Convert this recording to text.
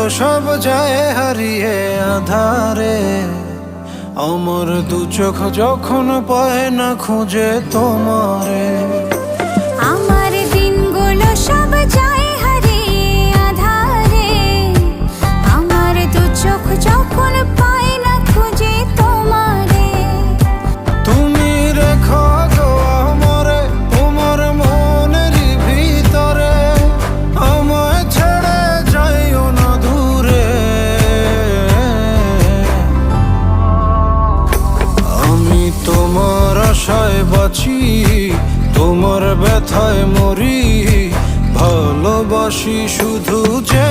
সব যায় হারিয়ে আধারে। আমার দু চোখ যখন পায় না খুঁজে তোমারে। আমার দিনগুলো সব যায় হারিয়ে আঁধারে। আমার দু চোখ যখন পায় না খুঁজে তোমারে। তুমি রেখো গো আমারে তোমার মনেরই ভিতরে, আমায় ছেড়ে যাইও না দূরে। আমি তোমার আশায় বাঁচি, তোমার ব্যথায় মরি, ভালোবাসি শুধু যে